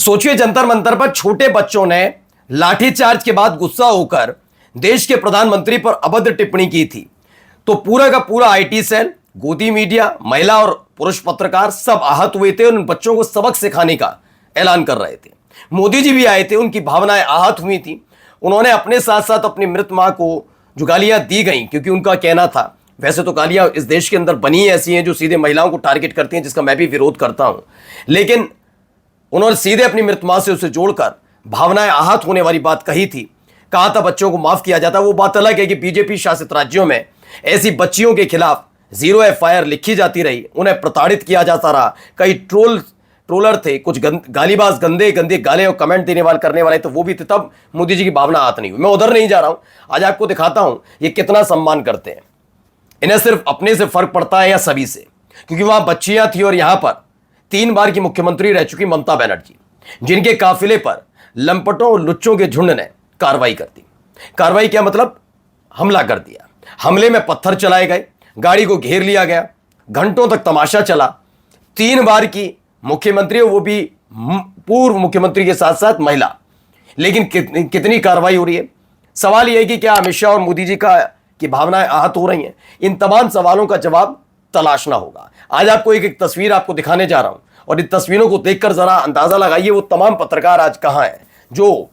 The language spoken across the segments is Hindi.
सोचिए, जंतर मंतर पर छोटे बच्चों ने लाठीचार्ज के बाद गुस्सा होकर देश के प्रधानमंत्री पर अभद्र टिप्पणी की थी। तो पूरा का पूरा आईटी सेल, गोदी मीडिया, महिला और पुरुष पत्रकार सब आहत हुए थे और उन बच्चों को सबक सिखाने का ऐलान कर रहे थे। मोदी जी भी आए थे, उनकी भावनाएं आहत हुई थी। उन्होंने अपने साथ साथ अपनी मृत मां को जो गालियां दी गई, क्योंकि उनका कहना था, वैसे तो गालियां इस देश के अंदर बनी ऐसी हैं जो सीधे महिलाओं को टारगेट करती हैं, जिसका मैं भी विरोध करता हूं, लेकिन उन्होंने सीधे अपनी मृत मां से उसे जोड़कर भावनाएं आहत होने वाली बात कही थी। कहा था बच्चों को माफ किया जाता। वो बात अलग है कि बीजेपी शासित राज्यों में ऐसी बच्चियों के खिलाफ 0 एफआईआर लिखी जाती रही, उन्हें प्रताड़ित किया जाता रहा। कई ट्रोलर थे, कुछ गालीबाज गंदे गंदे गाले और कमेंट देने वाले करने वाले, तो वो भी थे। तब मोदी जी की भावना आहत नहीं हुई। मैं उधर नहीं जा रहा हूं, आज आपको दिखाता हूं ये कितना सम्मान करते हैं। इन्हें सिर्फ अपने से फर्क पड़ता है या सभी से, क्योंकि वहां बच्चियां थी और यहां पर 3 बार की मुख्यमंत्री रह चुकी ममता बनर्जी, जिनके काफिले पर लंपटों और लुच्चों के झुंड ने कार्रवाई कर दी। कार्रवाई क्या मतलब? हमला कर दिया। हमले में पत्थर चलाए गए, गाड़ी को घेर लिया गया, घंटों तक तमाशा चला। 3 बार की मुख्यमंत्री, वो भी पूर्व मुख्यमंत्री के साथ साथ महिला। लेकिन कितनी कार्रवाई हो रही है? सवाल यह है कि क्या अमित शाह और मोदी जी की भावनाएं आहत हो रही हैं? इन तमाम सवालों का जवाब तलाशना होगा। आज आपको एक तस्वीर आपको दिखाने जा रहा हूं, और इन तस्वीरों को देखकर जरा अंदाजा लगाइए वो तमाम पत्रकार आज कहां हैं जो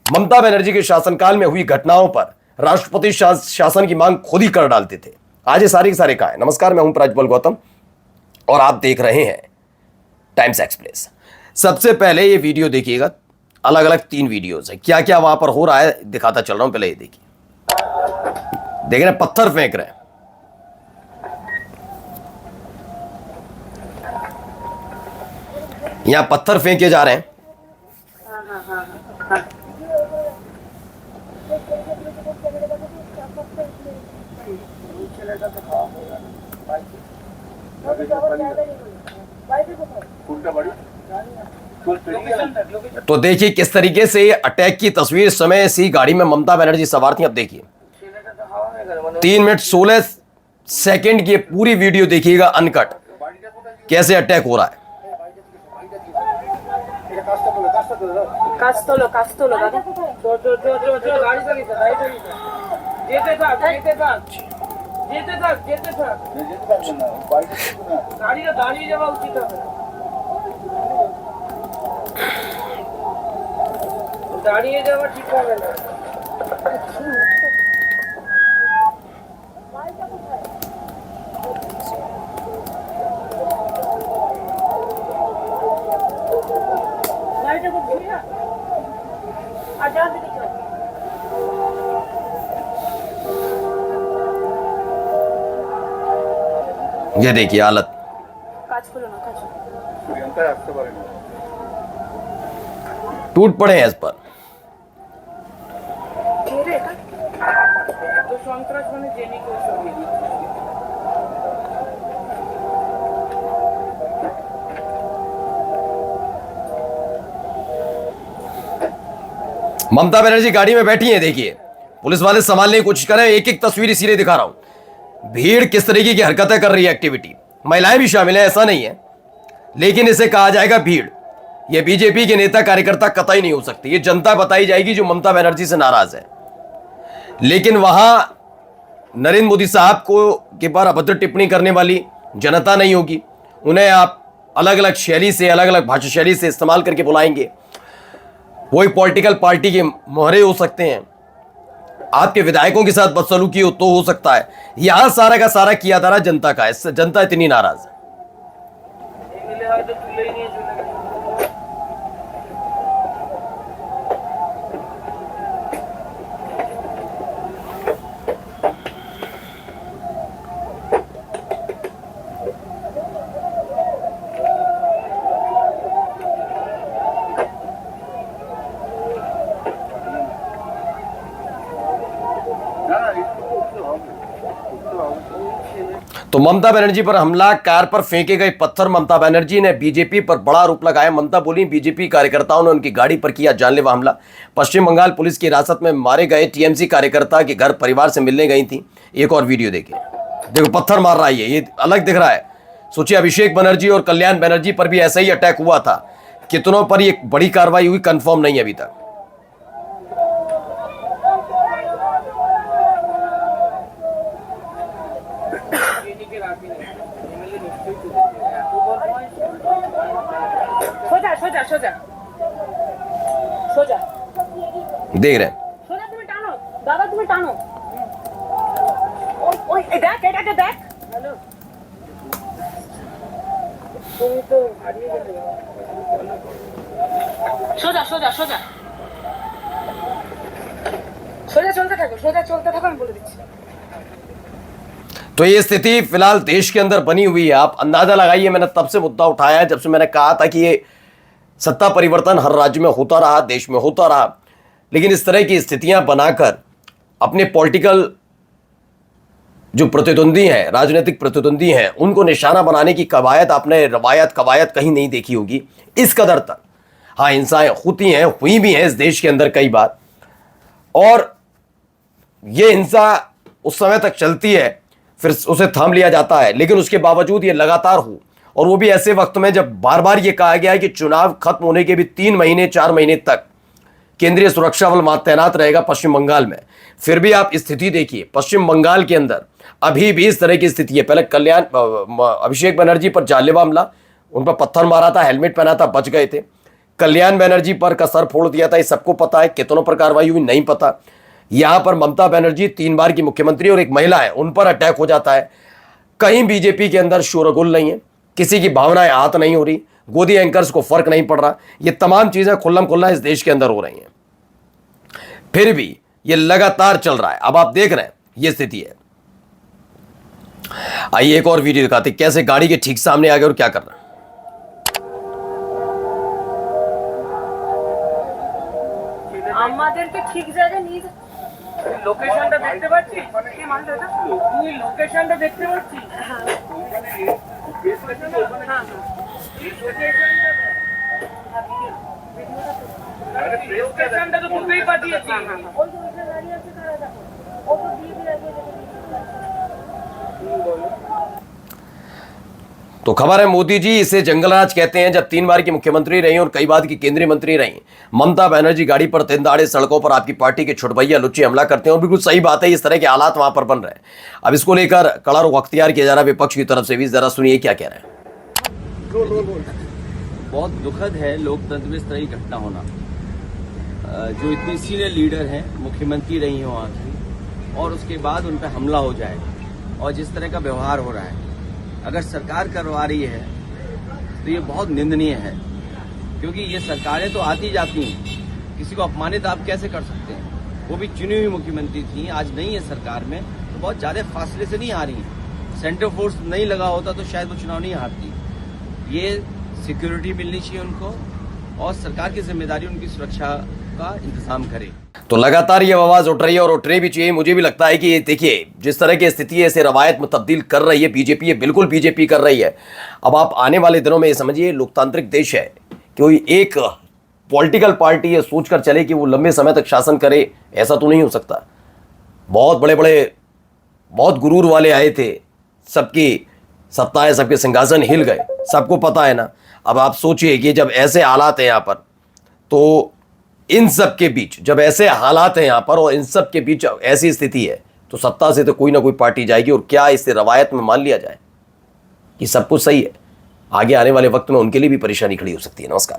ममता बनर्जी के शासनकाल में हुई घटनाओं पर राष्ट्रपति शासन की मांग खुद ही कर डालते थे। आज ये सारे के सारे कहां हैं? नमस्कार, मैं हूं प्रज्वल गौतम और आप देख रहे हैं टाइम्स एक्सप्रेस। सबसे पहले ये वीडियो देखिएगा, अलग अलग 3 वीडियोज है। क्या क्या वहां पर हो रहा है दिखाता चल रहा हूं। पहले ये देखिए, देख रहे हैं पत्थर फेंक रहे हैं। यहां पत्थर फेंके जा रहे हैं। तो देखिए किस तरीके से अटैक की तस्वीर। इस समय इसी गाड़ी में ममता बनर्जी सवार थी। अब देखिए 3 मिनट 16 सेकंड की पूरी वीडियो देखिएगा अनकट, कैसे अटैक हो रहा है। দাঁড়িয়ে যাওয়া ঠিক হবে না। ये देखिए हालत। टूट पड़े हैं इस पर। ममता बनर्जी गाड़ी में बैठी हैं, देखिए पुलिस वाले संभालने की कोशिश कर रहे हैं। एक एक तस्वीर इसीलिए दिखा रहा हूं। भीड़ किस तरीके की हरकतें कर रही है, एक्टिविटी। महिलाएं भी शामिल हैं, ऐसा नहीं है, लेकिन इसे कहा जाएगा भीड़। ये बीजेपी के नेता कार्यकर्ता कतई नहीं हो सकती। ये जनता बताई जाएगी जो ममता बनर्जी से नाराज है। लेकिन वहां नरेंद्र मोदी साहब को के बार अभद्र टिप्पणी करने वाली जनता नहीं होगी। उन्हें आप अलग अलग शैली से, अलग अलग भाषा शैली से इस्तेमाल करके बुलाएंगे। वो एक पॉलिटिकल पार्टी के मोहरे हो सकते हैं। आपके विधायकों के साथ बदसलूकी हो तो हो सकता है। यहां सारा का सारा किया जा रहा जनता का। इससे जनता इतनी नाराज है। तो ममता बनर्जी पर हमला, कार पर फेंके गए पत्थर। ममता बनर्जी ने बीजेपी पर बड़ा आरोप लगाया। ममता बोली बीजेपी कार्यकर्ताओं ने उनकी गाड़ी पर किया जानलेवा हमला। पश्चिम बंगाल पुलिस की हिरासत में मारे गए टीएमसी कार्यकर्ता के घर परिवार से मिलने गई थी। एक और वीडियो देखिए, देखो पत्थर मार रहा है। ये अलग दिख रहा है। सोचिए अभिषेक बनर्जी और कल्याण बनर्जी पर भी ऐसा ही अटैक हुआ था। कितनों पर ये बड़ी कार्रवाई हुई कंफर्म नहीं है अभी तक। সোজা সোজা সোজা देख रहे हैं সোজা তুমি টানো দাদা তুমি টানো ওই এই দেখ এটা দেখ হ্যালো তুমি তো হারিয়ে গেলে সোজা সোজা সোজা সোজা চলতে থাকো আমি বলে দিচ্ছি। तो ये स्थिति फिलहाल देश के अंदर बनी हुई है। आप अंदाजा लगाइए, मैंने तब से मुद्दा उठाया जब से मैंने कहा था कि ये सत्ता परिवर्तन हर राज्य में होता रहा, देश में होता रहा, लेकिन इस तरह की स्थितियां बनाकर अपने पॉलिटिकल जो प्रतिद्वंदी हैं, राजनीतिक प्रतिद्वंदी हैं, उनको निशाना बनाने की कवायद आपने कवायद कहीं नहीं देखी होगी इस कदर तक। हाँ, हिंसाएं होती हैं, हुई भी हैं इस देश के अंदर कई बार, और ये हिंसा उस समय तक चलती है, फिर उसे थाम लिया जाता है, लेकिन उसके बावजूद ये लगातार हो, और वो भी ऐसे वक्त में जब बार बार ये कहा गया है कि चुनाव खत्म होने के भी 3 महीने 4 महीने तक केंद्रीय सुरक्षा बल तैनात रहेगा पश्चिम बंगाल में। फिर भी आप स्थिति देखिए, पश्चिम बंगाल के अंदर अभी भी इस तरह की स्थिति है। पहले अभिषेक बनर्जी पर जानलेवा हमला, उन पर पत्थर मारा था, हेलमेट पहना था, बच गए थे। कल्याण बनर्जी पर का सर फोड़ दिया था, ये सबको पता है। कितनों पर कार्रवाई हुई नहीं पता। यहां पर ममता बनर्जी 3 बार की मुख्यमंत्री और एक महिला है, उन पर अटैक हो जाता है। कहीं बीजेपी के अंदर शोरगुल नहीं है, किसी की भावनाएं आहत नहीं हो रही, गोदी एंकर्स को फर्क नहीं पड़ रहा। ये तमाम चीजें खुल्लम खुल्ला इस देश के अंदर हो रही हैं, फिर भी ये लगातार चल रहा है। अब आप देख रहे हैं ये स्थिति है। आइए एक और वीडियो दिखाते कैसे गाड़ी के ठीक सामने आ गए और क्या कर रहा है। আমাদেরকে ঠিক জায়গায় নিয়ে যা। লোকেশনটা দেখতে পাচ্ছিস? কে মানছে এটা? তুই লোকেশনটা দেখতে পাচ্ছিস? হ্যাঁ। লোকেশনটা তো তোকেই পাঠিয়েছি। ওই তো ওইখানে দাঁড়িয়ে আছে তারা দেখো। ও তো দিয়ে দিয়ে तो खबर है मोदी जी इसे जंगलराज कहते हैं। जब 3 बार की मुख्यमंत्री रही और कई बार की केंद्रीय मंत्री रही, ममता बनर्जी गाड़ी पर दिन दहाड़े सड़कों पर आपकी पार्टी के छुटभैया लुच्चे हमला करते हैं, और बिल्कुल सही बात है, इस तरह के हालात वहां पर बन रहे हैं। अब इसको लेकर कड़ा रुख अख्तियार किया जा रहा है विपक्ष की तरफ से भी। जरा सुनिए क्या कह रहे हैं। बहुत दुखद है लोकतंत्र में इस तरह की घटना होना। जो इतनी सीनियर लीडर हैं, मुख्यमंत्री रही हो वहाँ की, और उसके बाद उन पर हमला हो जाए, और जिस तरह का व्यवहार हो रहा है, अगर सरकार करवा रही है तो ये बहुत निंदनीय है। क्योंकि ये सरकारें तो आती जाती हैं, किसी को अपमानित आप कैसे कर सकते हैं। वो भी चुनी हुई मुख्यमंत्री थी, आज नहीं है सरकार में, तो बहुत ज्यादा फासले से नहीं आ रही हैं। सेंटर फोर्स नहीं लगा होता तो शायद वो चुनाव नहीं हारती। ये सिक्योरिटी मिलनी चाहिए उनको, और सरकार की जिम्मेदारी उनकी सुरक्षा का इंतजाम करे। तो लगातार ये आवाज उठ रही है और उठनी भी चाहिए। मुझे भी लगता है कि देखिए जिस तरह की स्थिति है इसे रवायत में तब्दील कर रही है बीजेपी, ये बिल्कुल बीजेपी कर रही है। अब आप आने वाले दिनों में ये समझिए, लोकतांत्रिक देश है, कोई एक पॉलिटिकल पार्टी ये सोचकर चले कि वो लंबे समय तक शासन करे, ऐसा तो नहीं हो सकता। बहुत बड़े बड़े, बहुत गुरूर वाले आए थे, सबकी सत्ताएं, सबके सिंहासन हिल गए, सबको पता है ना। अब आप सोचिए कि जब ऐसे हालात हैं यहाँ पर, तो इन सब के बीच जब ऐसे हालात हैं यहाँ पर और इन सब के बीच ऐसी स्थिति है, तो सत्ता से तो कोई ना कोई पार्टी जाएगी। और क्या इसे रवायत में मान लिया जाए कि सब कुछ सही है? आगे आने वाले वक्त में उनके लिए भी परेशानी खड़ी हो सकती है। नमस्कार।